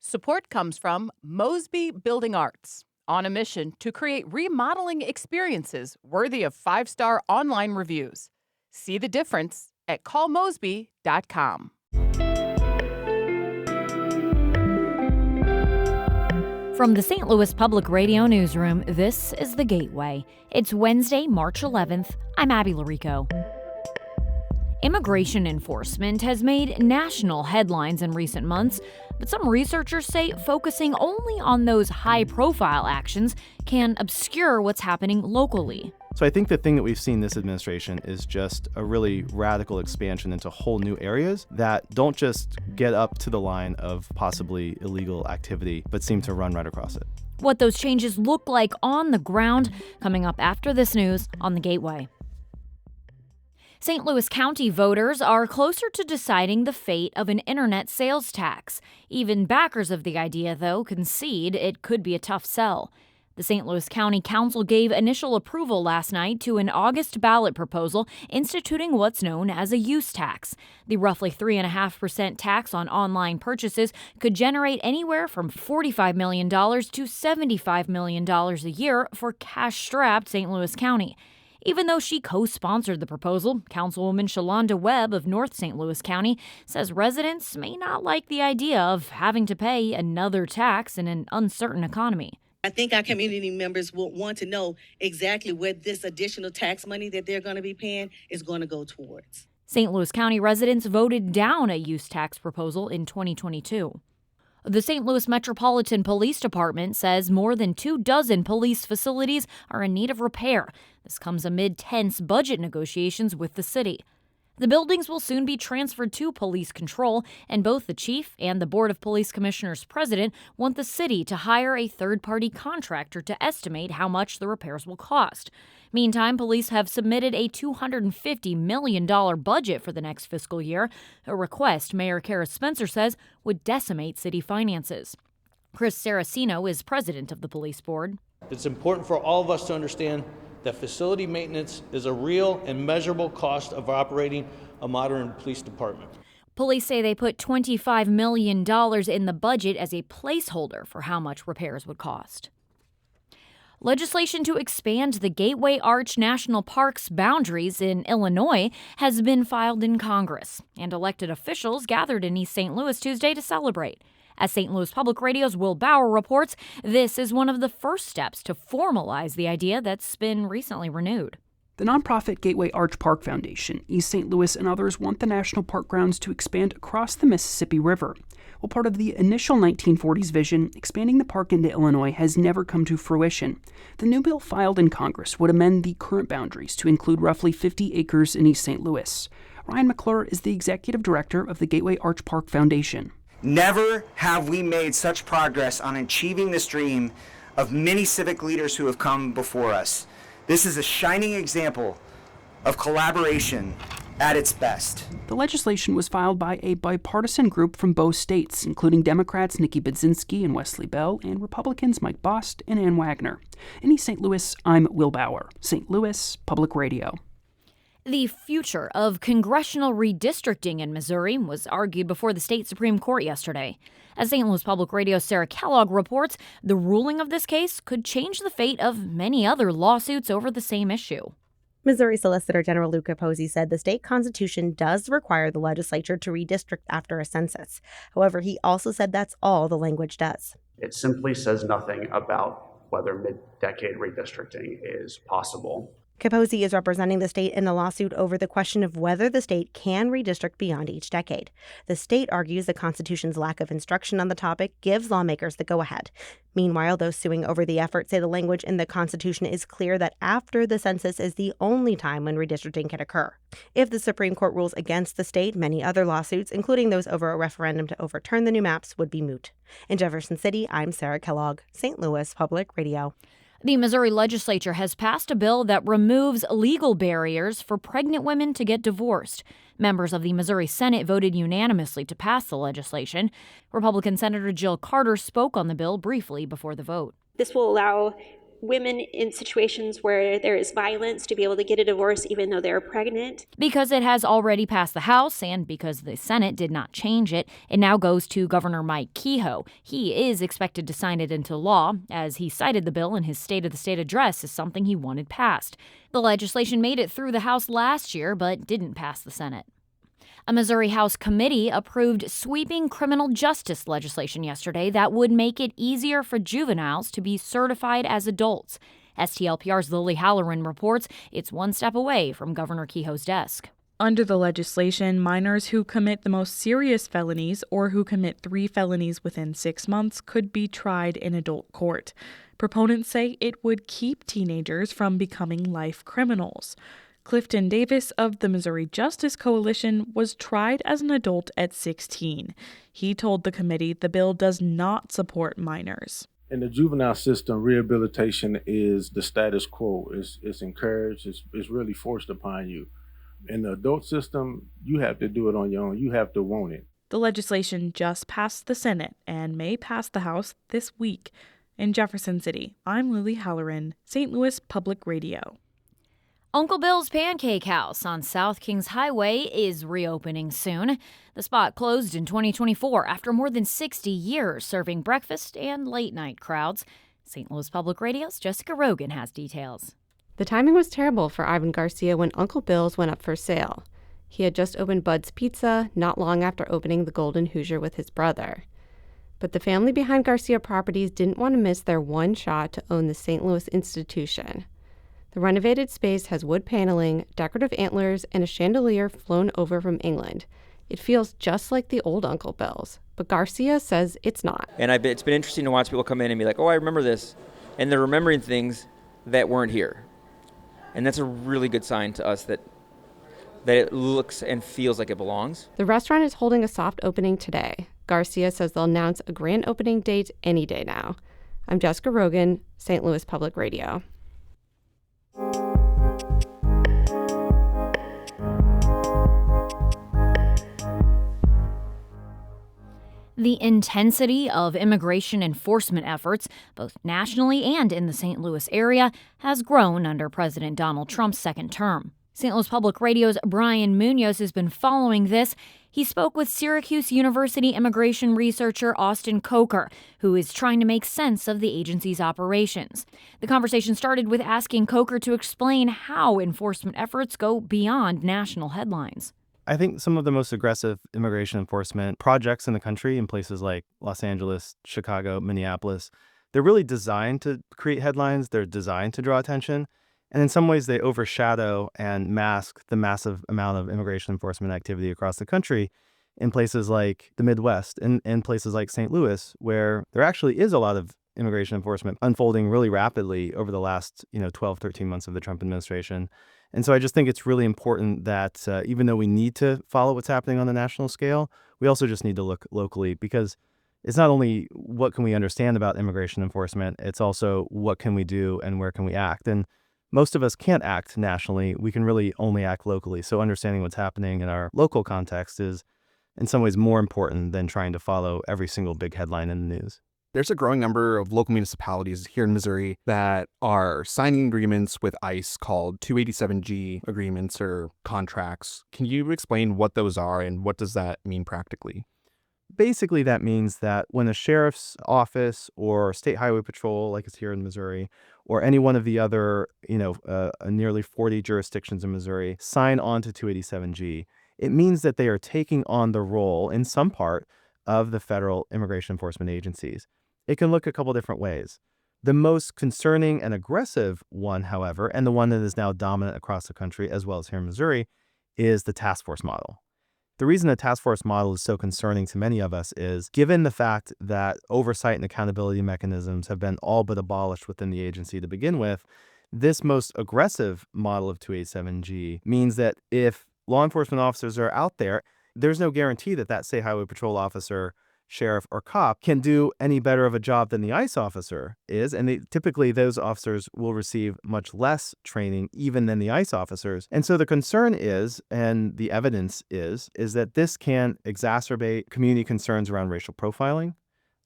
Support comes from Mosby Building Arts, on a mission to create remodeling experiences worthy of 5-star online reviews. See the difference at callmosby.com. From the St. Louis Public Radio Newsroom, this is The Gateway. It's Wednesday, March 11th. I'm Abby Larico. Immigration enforcement has made national headlines in recent months, but some researchers say focusing only on those high-profile actions can obscure what's happening locally. So I think the thing that we've seen this administration is just a really radical expansion into whole new areas that don't just get up to the line of possibly illegal activity, but seem to run right across it. What those changes look like on the ground, coming up after this news on The Gateway. St. Louis County voters are closer to deciding the fate of an internet sales tax. Even backers of the idea, though, concede it could be a tough sell. The St. Louis County Council gave initial approval last night to an August ballot proposal instituting what's known as a use tax. The roughly 3.5% tax on online purchases could generate anywhere from $45 million to $75 million a year for cash-strapped St. Louis County. Even though she co-sponsored the proposal, Councilwoman Shalonda Webb of North St. Louis County says residents may not like the idea of having to pay another tax in an uncertain economy. I think our community members will want to know exactly where this additional tax money that they're going to be paying is going to go towards. St. Louis County residents voted down a use tax proposal in 2022. The St. Louis Metropolitan Police Department says more than 24 police facilities are in need of repair. This comes amid tense budget negotiations with the city. The buildings will soon be transferred to police control, and both the chief and the Board of Police Commissioners president want the city to hire a third-party contractor to estimate how much the repairs will cost. Meantime, police have submitted a $250 million budget for the next fiscal year, a request Mayor Kara Spencer says would decimate city finances. Chris Saraceno is president of the police board. It's important for all of us to understand that facility maintenance is a real and measurable cost of operating a modern police department. Police say they put $25 million in the budget as a placeholder for how much repairs would cost. Legislation to expand the Gateway Arch National Park's boundaries in Illinois has been filed in Congress, and elected officials gathered in East St. Louis Tuesday to celebrate. As St. Louis Public Radio's Will Bauer reports, this is one of the first steps to formalize the idea that's been recently renewed. The nonprofit Gateway Arch Park Foundation, East St. Louis, and others want the national park grounds to expand across the Mississippi River. While part of the initial 1940s vision, expanding the park into Illinois has never come to fruition. The new bill filed in Congress would amend the current boundaries to include roughly 50 acres in East St. Louis. Ryan McClure is the executive director of the Gateway Arch Park Foundation. Never have we made such progress on achieving this dream of many civic leaders who have come before us. This is a shining example of collaboration at its best. The legislation was filed by a bipartisan group from both states, including Democrats Nikki Budzinski and Wesley Bell, and Republicans Mike Bost and Ann Wagner. In East St. Louis, I'm Will Bauer, St. Louis Public Radio. The future of congressional redistricting in Missouri was argued before the state Supreme Court yesterday. As St. Louis Public Radio's Sarah Kellogg reports, the ruling of this case could change the fate of many other lawsuits over the same issue. Missouri Solicitor General Luke Capozzi said the state constitution does require the legislature to redistrict after a census. However, he also said that's all the language does. It simply says nothing about whether mid-decade redistricting is possible. Capozzi is representing the state in a lawsuit over the question of whether the state can redistrict beyond each decade. The state argues the Constitution's lack of instruction on the topic gives lawmakers the go-ahead. Meanwhile, those suing over the effort say the language in the Constitution is clear that after the census is the only time when redistricting can occur. If the Supreme Court rules against the state, many other lawsuits, including those over a referendum to overturn the new maps, would be moot. In Jefferson City, I'm Sarah Kellogg, St. Louis Public Radio. The Missouri legislature has passed a bill that removes legal barriers for pregnant women to get divorced. Members of the Missouri Senate voted unanimously to pass the legislation. Republican Senator Jill Carter spoke on the bill briefly before the vote. This will allow women in situations where there is violence to be able to get a divorce even though they're pregnant. Because it has already passed the House and because the Senate did not change it, it now goes to Governor Mike Kehoe. He is expected to sign it into law, as he cited the bill in his State of the State address as something he wanted passed. The legislation made it through the House last year, but didn't pass the Senate. A Missouri House committee approved sweeping criminal justice legislation yesterday that would make it easier for juveniles to be certified as adults. STLPR's Lily Halloran reports it's one step away from Governor Kehoe's desk. Under the legislation, minors who commit the most serious felonies or who commit 3 felonies within 6 months could be tried in adult court. Proponents say it would keep teenagers from becoming life criminals. Clifton Davis of the Missouri Justice Coalition was tried as an adult at 16. He told the committee the bill does not support minors. In the juvenile system, rehabilitation is the status quo. It's encouraged. It's really forced upon you. In the adult system, you have to do it on your own. You have to want it. The legislation just passed the Senate and may pass the House this week. In Jefferson City, I'm Lily Halloran, St. Louis Public Radio. Uncle Bill's Pancake House on South Kings Highway is reopening soon. The spot closed in 2024 after more than 60 years serving breakfast and late-night crowds. St. Louis Public Radio's Jessica Rogan has details. The timing was terrible for Ivan Garcia when Uncle Bill's went up for sale. He had just opened Bud's Pizza not long after opening the Golden Hoosier with his brother. But the family behind Garcia Properties didn't want to miss their one shot to own the St. Louis institution. The renovated space has wood paneling, decorative antlers, and a chandelier flown over from England. It feels just like the old Uncle Bill's, but Garcia says it's not. And it's been interesting to watch people come in and be like, oh, I remember this. And they're remembering things that weren't here. And that's a really good sign to us that it looks and feels like it belongs. The restaurant is holding a soft opening today. Garcia says they'll announce a grand opening date any day now. I'm Jessica Rogan, St. Louis Public Radio. The intensity of immigration enforcement efforts, both nationally and in the St. Louis area, has grown under President Donald Trump's second term. St. Louis Public Radio's Brian Munoz has been following this. He spoke with Syracuse University immigration researcher Austin Coker, who is trying to make sense of the agency's operations. The conversation started with asking Coker to explain how enforcement efforts go beyond national headlines. I think some of the most aggressive immigration enforcement projects in the country in places like Los Angeles, Chicago, Minneapolis, they're really designed to create headlines. They're designed to draw attention. And in some ways, they overshadow and mask the massive amount of immigration enforcement activity across the country in places like the Midwest and in places like St. Louis, where there actually is a lot of immigration enforcement unfolding really rapidly over the last 12, 13 months of the Trump administration. And so I just think it's really important that even though we need to follow what's happening on the national scale, we also just need to look locally, because it's not only what can we understand about immigration enforcement, it's also what can we do and where can we act. And most of us can't act nationally. We can really only act locally. So understanding what's happening in our local context is in some ways more important than trying to follow every single big headline in the news. There's a growing number of local municipalities here in Missouri that are signing agreements with ICE called 287G agreements or contracts. Can you explain what those are and what does that mean practically? Basically, that means that when a sheriff's office or state highway patrol, like it's here in Missouri, or any one of the other, nearly 40 jurisdictions in Missouri sign on to 287G, it means that they are taking on the role in some part of the federal immigration enforcement agencies. It can look a couple different ways. The most concerning and aggressive one, however, and the one that is now dominant across the country as well as here in Missouri, is the task force model. The reason the task force model is so concerning to many of us is, given the fact that oversight and accountability mechanisms have been all but abolished within the agency to begin with, this most aggressive model of 287G means that if law enforcement officers are out there, there's no guarantee that state highway patrol officer, sheriff, or cop can do any better of a job than the ICE officer is. And typically those officers will receive much less training even than the ICE officers. And so the concern is, and the evidence is that this can exacerbate community concerns around racial profiling,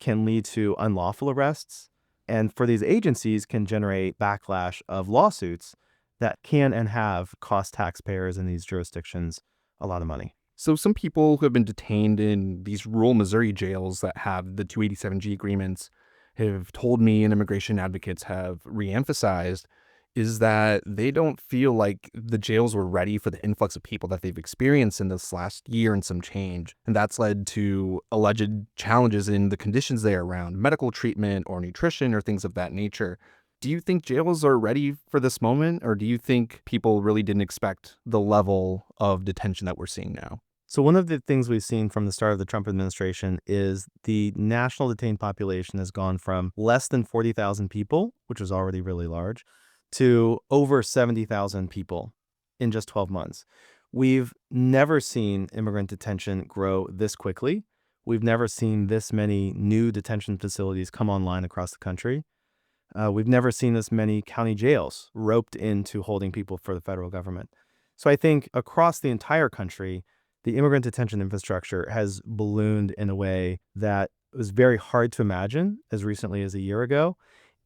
can lead to unlawful arrests, And for these agencies can generate backlash of lawsuits that can and have cost taxpayers in these jurisdictions a lot of money. So some people who have been detained in these rural Missouri jails that have the 287G agreements have told me, and immigration advocates have reemphasized, is that they don't feel like the jails were ready for the influx of people that they've experienced in this last year and some change. And that's led to alleged challenges in the conditions there around medical treatment or nutrition or things of that nature. Do you think jails are ready for this moment, or do you think people really didn't expect the level of detention that we're seeing now? So one of the things we've seen from the start of the Trump administration is the national detained population has gone from less than 40,000 people, which was already really large, to over 70,000 people in just 12 months. We've never seen immigrant detention grow this quickly. We've never seen this many new detention facilities come online across the country. We've never seen this many county jails roped into holding people for the federal government. So I think across the entire country, the immigrant detention infrastructure has ballooned in a way that was very hard to imagine as recently as a year ago.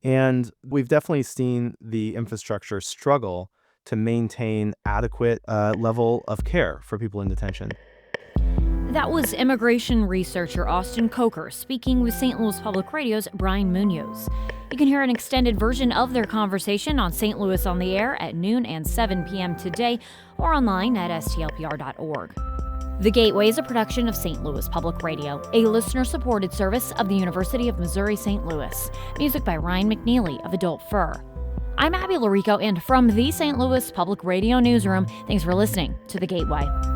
And we've definitely seen the infrastructure struggle to maintain adequate level of care for people in detention. That was immigration researcher Austin Coker speaking with St. Louis Public Radio's Brian Munoz. You can hear an extended version of their conversation on St. Louis on the Air at noon and 7 p.m. today or online at stlpr.org. The Gateway is a production of St. Louis Public Radio, a listener-supported service of the University of Missouri-St. Louis. Music by Ryan McNeely of Adult Fur. I'm Abby Larico, and from the St. Louis Public Radio Newsroom, thanks for listening to The Gateway.